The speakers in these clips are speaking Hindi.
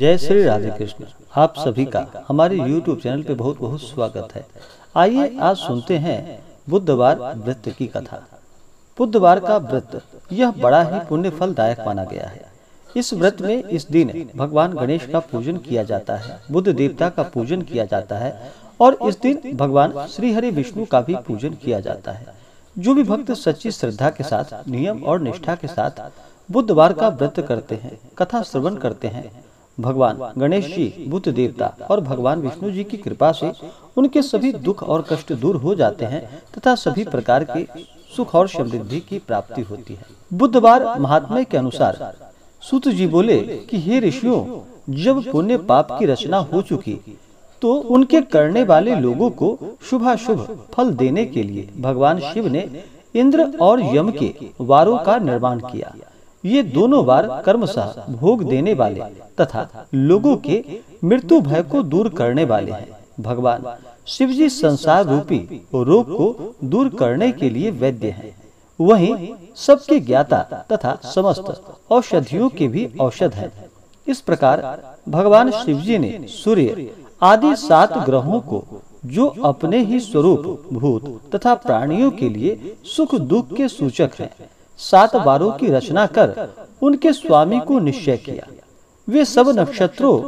जय श्री राधे कृष्ण। आप सभी का हमारे YouTube चैनल पे बहुत बहुत स्वागत है। आइए आज सुनते हैं बुधवार व्रत की कथा। बुधवार का व्रत यह बड़ा ही पुण्य फलदायक माना गया है। इस व्रत में इस दिन भगवान गणेश का पूजन किया जाता है, बुध देवता का पूजन किया जाता है और इस दिन भगवान श्री हरि विष्णु का भी पूजन किया जाता है। जो भी भक्त सच्ची श्रद्धा के साथ, नियम और निष्ठा के साथ बुधवार का व्रत करते हैं, कथा श्रवण करते हैं, भगवान गणेश जी, बुध देवता और भगवान विष्णु जी की कृपा से उनके सभी दुख और कष्ट दूर हो जाते हैं तथा सभी प्रकार के सुख और समृद्धि की प्राप्ति होती है। बुधवार महात्म्य के अनुसार सूत जी बोले कि हे ऋषियों, जब पुण्य पाप की रचना हो चुकी तो उनके करने वाले लोगों को शुभाशुभ फल देने के लिए भगवान शिव ने इंद्र और यम के वारों का निर्माण किया। ये दोनों वार कर्मशः भोग देने वाले तथा लोगों के मृत्यु भय को दूर करने वाले हैं। भगवान शिव जी संसार रूपी रोग को दूर करने के लिए वैद्य हैं। वहीं सबके ज्ञाता तथा समस्त औषधियों के भी औषध हैं। इस प्रकार भगवान शिव जी ने सूर्य आदि 7 ग्रहों को, जो अपने ही स्वरूप भूत तथा प्राणियों के लिए सुख दुख के सूचक हैं, 7 वारों की रचना कर उनके स्वामी को निश्चय किया। वे सब नक्षत्रों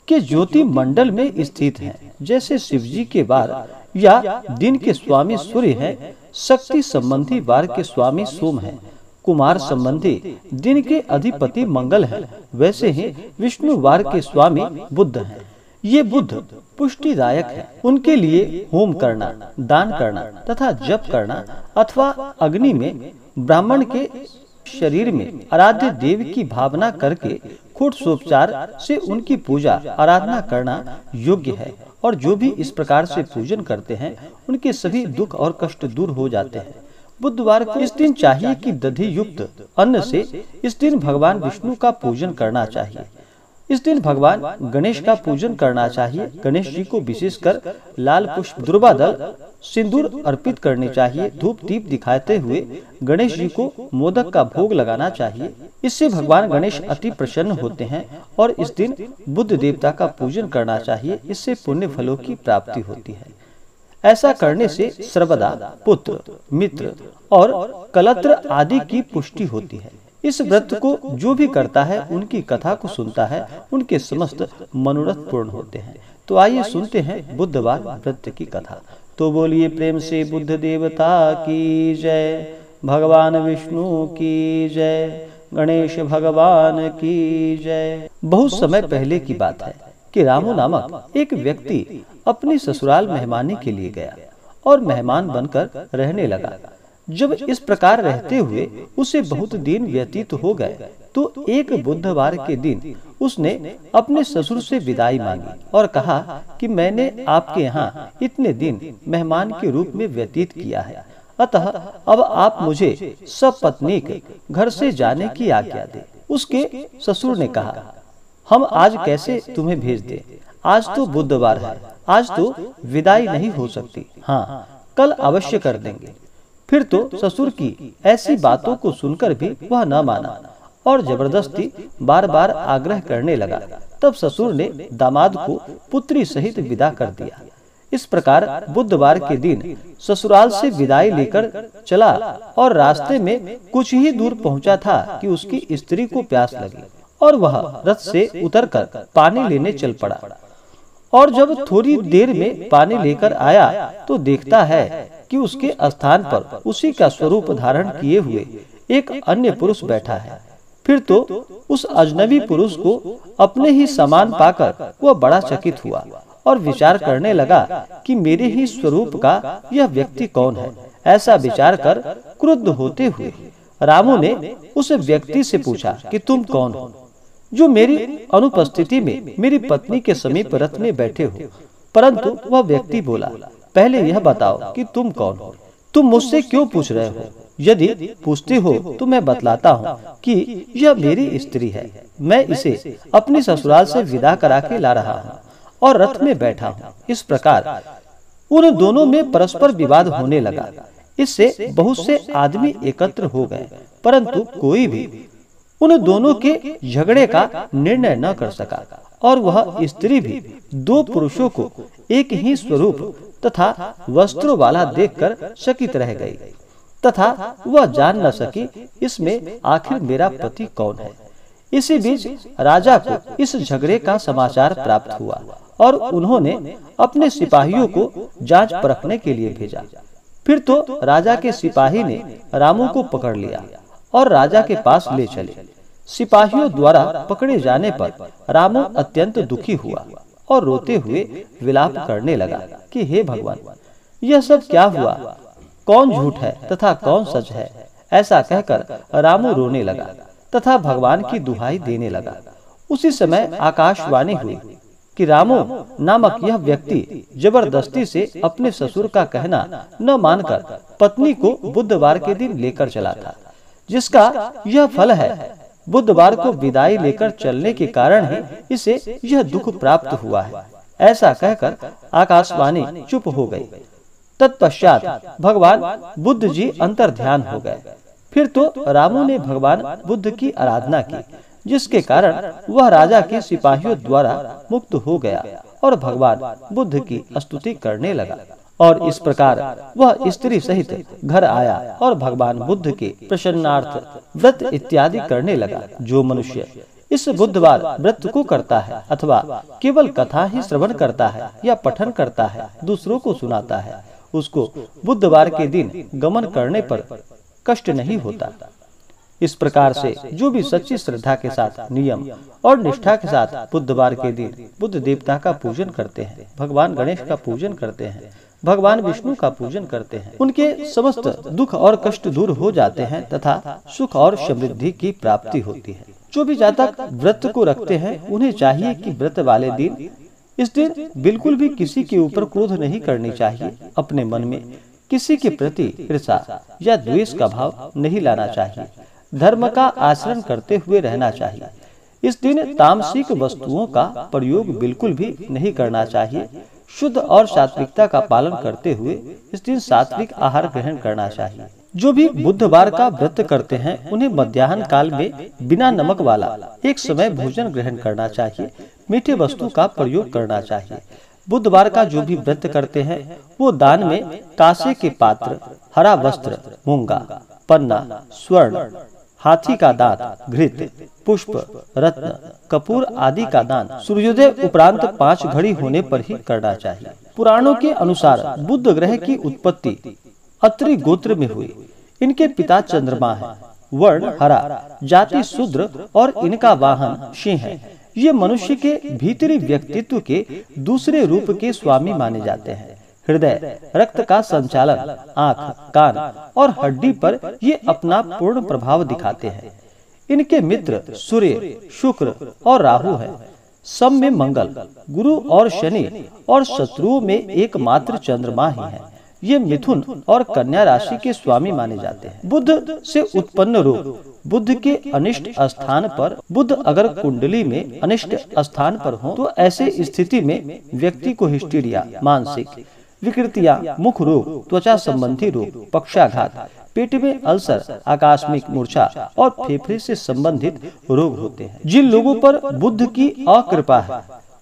के ज्योति मंडल में स्थित हैं। जैसे शिव जी के वार या दिन के स्वामी सूर्य हैं, शक्ति संबंधी वार के स्वामी सोम हैं, कुमार संबंधी दिन के अधिपति मंगल हैं, वैसे ही विष्णु वार के स्वामी बुध हैं। ये बुध पुष्टिदायक है। उनके लिए होम करना, दान करना तथा जप करना अथवा अग्नि में ब्राह्मण के शरीर में आराध्य देव की भावना करके षोडशोपचार से उनकी पूजा आराधना करना योग्य है। और जो भी इस प्रकार से पूजन करते हैं उनके सभी दुख और कष्ट दूर हो जाते हैं। बुधवार को इस दिन चाहिए कि दधि युक्त अन्न से इस दिन भगवान विष्णु का पूजन करना चाहिए। इस दिन भगवान गणेश का पूजन करना चाहिए। गणेश जी को विशेषकर लाल पुष्प, दुर्वादल, सिंदूर अर्पित करने चाहिए। धूप दीप दिखाते हुए गणेश जी को मोदक का भोग लगाना चाहिए। इससे भगवान गणेश अति प्रसन्न होते हैं। और इस दिन बुध देवता का पूजन करना चाहिए। इससे पुण्य फलों की प्राप्ति होती है। ऐसा करने से सर्वदा पुत्र, मित्र और कलत्र आदि की पुष्टि होती है। इस व्रत को जो भी करता है, उनकी कथा को सुनता है, उनके समस्त मनोरथ पूर्ण होते हैं। तो आइए सुनते हैं बुधवार व्रत की कथा। तो बोलिए प्रेम से बुद्ध देवता की जय, भगवान विष्णु की जय, गणेश भगवान की जय। बहुत समय पहले की बात है कि रामू नामक एक व्यक्ति अपनी ससुराल मेहमानी के लिए गया और मेहमान बनकर रहने लगा। जब इस प्रकार रहते हुए उसे बहुत दिन व्यतीत हो गए तो एक बुधवार के दिन उसने अपने ससुर से विदाई मांगी और कहा कि मैंने आपके यहाँ इतने दिन मेहमान के रूप में व्यतीत किया है, अतः अब आप मुझे सपत्नीक घर से जाने की आज्ञा दे। उसके ससुर ने कहा, हम आज कैसे तुम्हें भेज दें? आज तो बुधवार है, आज तो विदाई नहीं हो सकती। हाँ, कल अवश्य कर देंगे। फिर तो ससुर की ऐसी बातों को सुनकर भी वह न माना और जबरदस्ती बार बार आग्रह करने लगा। तब ससुर ने दामाद को पुत्री सहित विदा कर दिया। इस प्रकार बुधवार के दिन ससुराल से विदाई लेकर चला और रास्ते में कुछ ही दूर पहुंचा था कि उसकी स्त्री को प्यास लगी और वह रथ से उतरकर पानी लेने चल पड़ा। और जब थोड़ी देर में पानी लेकर आया तो देखता है कि उसके स्थान पर उसी का स्वरूप धारण किए हुए एक अन्य पुरुष बैठा है। फिर तो उस अजनबी पुरुष को अपने ही समान पाकर वह बड़ा चकित हुआ और विचार करने लगा कि मेरे ही स्वरूप का यह व्यक्ति कौन है। ऐसा विचार कर क्रुद्ध होते हुए रामू ने उस व्यक्ति से पूछा कि तुम कौन हो, जो मेरी अनुपस्थिति में मेरी पत्नी के समीप रथ में बैठे हो? परंतु वह व्यक्ति बोला, पहले यह बताओ कि तुम कौन हो? तुम मुझसे क्यों पूछ रहे हो? यदि पूछते हो तो मैं बतलाता हूँ कि यह मेरी स्त्री है। मैं इसे अपनी ससुराल से विदा करा के ला रहा हूँ और रथ में बैठा हूँ। इस प्रकार उन दोनों में परस्पर विवाद होने लगा। इससे बहुत से आदमी एकत्र हो गए, परंतु कोई भी उन दोनों के झगड़े का निर्णय न कर सका। और वह स्त्री भी दो पुरुषों को एक ही स्वरूप तथा वस्त्रों वाला देखकर चकित रह गई तथा वह जान न सकी इसमें आखिर मेरा पति कौन है। इसी बीच राजा को इस झगड़े का समाचार प्राप्त हुआ और उन्होंने अपने सिपाहियों को जांच परखने के लिए भेजा। फिर तो राजा के सिपाही ने रामू को पकड़ लिया और राजा के पास ले चले। सिपाहियों द्वारा पकड़े जाने पर रामू अत्यंत दुखी हुआ और रोते हुए विलाप करने लगा कि हे भगवान, यह सब क्या हुआ, कौन झूठ है तथा कौन सच है। ऐसा कहकर रामू रोने लगा तथा भगवान की दुहाई देने लगा। उसी समय आकाशवाणी हुई कि रामू नामक यह व्यक्ति जबरदस्ती से अपने ससुर का कहना न मानकर पत्नी को बुधवार के दिन लेकर चला था, जिसका यह फल है। बुधवार को विदाई लेकर चलने के कारण ही इसे यह दुख प्राप्त हुआ है। ऐसा कहकर आकाशवाणी चुप हो गई। तत्पश्चात भगवान बुद्ध जी अंतर ध्यान हो गए। फिर तो रामू ने भगवान बुद्ध की आराधना की, जिसके कारण वह राजा के सिपाहियों द्वारा मुक्त हो गया और भगवान बुद्ध की स्तुति करने लगा। और इस प्रकार वह स्त्री सहित घर आया और भगवान बुद्ध के प्रसन्नार्थ व्रत इत्यादि करने लगा। जो मनुष्य इस बुधवार व्रत को करता है अथवा केवल कथा ही श्रवण करता है या पठन करता है, दूसरों को सुनाता है, उसको बुधवार के दिन गमन करने पर कष्ट नहीं होता। इस प्रकार से जो भी सच्ची श्रद्धा के साथ, नियम और निष्ठा के साथ बुधवार के दिन बुद्ध देवता का पूजन करते हैं, भगवान गणेश का पूजन करते हैं, भगवान विष्णु का पूजन करते हैं, उनके समस्त दुख और कष्ट दूर हो जाते हैं तथा सुख और समृद्धि की प्राप्ति होती है। जो भी जातक व्रत को रखते हैं, उन्हें चाहिए कि व्रत वाले दिन, इस दिन बिल्कुल भी किसी के ऊपर क्रोध नहीं करनी चाहिए। अपने मन में किसी के प्रति ईर्ष्या या द्वेष का भाव नहीं लाना चाहिए। धर्म का आचरण करते हुए रहना चाहिए। इस दिन तामसिक वस्तुओं का प्रयोग बिल्कुल भी नहीं करना चाहिए। शुद्ध और सात्विकता का पालन करते हुए इस दिन सात्विक आहार ग्रहण करना चाहिए। जो भी बुधवार का व्रत करते हैं, उन्हें मध्याह्न काल में बिना नमक वाला एक समय भोजन ग्रहण करना चाहिए। मीठे वस्तु का प्रयोग करना चाहिए। बुधवार का जो भी व्रत करते हैं, वो दान में कांसे के पात्र, हरा वस्त्र, मूंगा, पन्ना, स्वर्ण, हाथी का दांत, घृत, पुष्प, रत्न, कपूर आदि का दान सूर्योदय उपरांत 5 घड़ी होने पर ही करना चाहिए। पुराणों के अनुसार बुध ग्रह की उत्पत्ति अत्रि गोत्र में हुई। इनके पिता चंद्रमा है, वर्ण हरा, जाति शूद्र और इनका वाहन सिंह है। ये मनुष्य के भीतरी व्यक्तित्व के दूसरे रूप के स्वामी माने जाते हैं। हृदय, रक्त का संचालन, आँख, कान और हड्डी पर ये अपना पूर्ण प्रभाव दिखाते हैं। इनके मित्र सूर्य, शुक्र और राहु हैं। सब में मंगल, गुरु और शनि और शत्रुओं में एकमात्र चंद्रमा ही है। ये मिथुन और कन्या राशि के स्वामी माने जाते हैं। बुध से उत्पन्न रोग, बुध के अनिष्ट स्थान पर, बुध अगर कुंडली में अनिष्ट स्थान पर हो तो ऐसे स्थिति में व्यक्ति को हिस्टीरिया, मानसिक विकृतियां, मुख रोग, त्वचा संबंधी रोग, पक्षाघात, पेट में अल्सर, आकस्मिक मूर्छा और फेफड़े से संबंधित रोग होते हैं। जिन लोगों पर बुध की अकृपा है,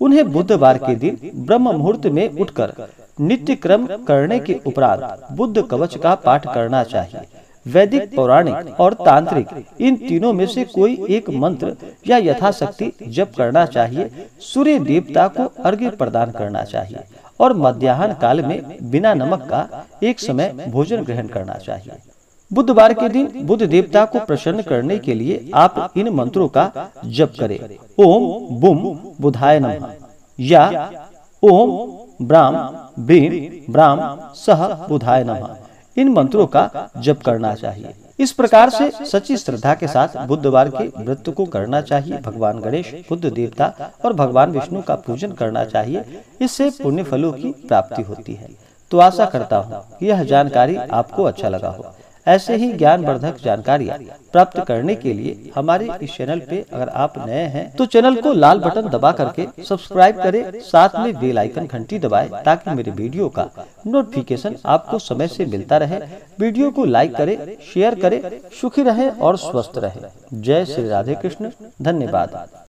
उन्हें बुधवार के दिन ब्रह्म मुहूर्त में उठकर नित्य क्रम करने के उपरांत बुद्ध कवच का पाठ करना चाहिए। वैदिक, पौराणिक और तांत्रिक इन तीनों में से कोई एक मंत्र या यथाशक्ति जप करना चाहिए। सूर्य देवता को अर्घ्य प्रदान करना चाहिए और मध्याह्न काल में बिना नमक का एक समय भोजन ग्रहण करना चाहिए। बुधवार के दिन बुध देवता को प्रसन्न करने के लिए आप इन मंत्रों का जप करें। ओम बुम बुधाय नमः या ओम ब्राम ब्रीम ब्राम सह बुधाय नमः। इन मंत्रों का जप करना चाहिए। इस प्रकार से सच्ची श्रद्धा के साथ बुधवार के व्रत को करना चाहिए। भगवान गणेश, बुद्ध देवता और भगवान विष्णु का पूजन करना चाहिए। इससे पुण्य फलों की प्राप्ति होती है। तो आशा करता हूँ यह जानकारी आपको अच्छा लगा हो। ऐसे ही ज्ञानवर्धक जानकारियाँ प्राप्त करने के लिए हमारे इस चैनल पे अगर आप नए हैं तो चैनल को लाल बटन दबा करके सब्सक्राइब करें, साथ में बेल आइकन घंटी दबाएं ताकि मेरे वीडियो का नोटिफिकेशन आपको समय से मिलता रहे। वीडियो को लाइक करें, शेयर करें। सुखी रहें और स्वस्थ रहें। जय श्री राधे कृष्ण। धन्यवाद।